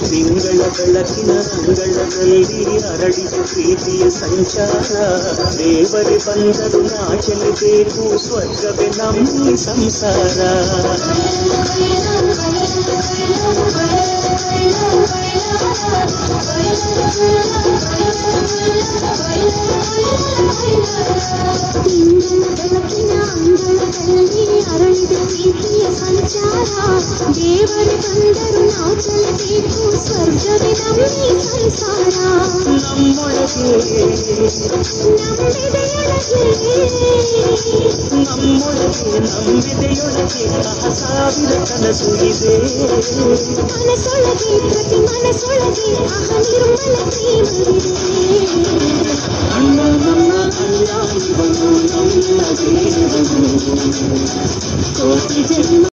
ತಿಂಗಳ ಬೆಳಕಿನ ಅಂಗಳದಲ್ಲಿ ಅರಳಿತು ಪ್ರೀತಿಯ ಸಂಚಾರ. ದೇವರೇ ಬಂದರು ನಾಚಲೇಬೇಕು, ಸ್ವರ್ಗವೇ ನಮ್ಮ ಸಂಸಾರ. ಬೆಳಕಿನ ಅಂಗಳದಲ್ಲಿ ಅರಳಿದು ಪ್ರೀತಿಯ ಸಂಚಾರ. ದೇವರು ಬಂದರು ನಾಚಲೇಬೇಕು, ಸ್ವರ್ಗವೇ ನಮ್ಮಿ ಸಂಸಾರ. ನಮ್ಮೊಳಗೆ ನಂಬಿದೆಯೊಳಗೆ ಸಾವಿರ ಕನಸು ಇದೆ. ಮನಸೊಳಗೆ ಪ್ರತಿ ಮನಸೊಳಗೆ ನಿರ್ಮಲ ಪ್ರೇಮವಿದೆ. ಅಣ್ಣ ನಮ್ಮ ಅಣ್ಣ ಇವನು ನಮ್ಮ ದೇವರು. ಕೋಟಿ ಜನ್ಮ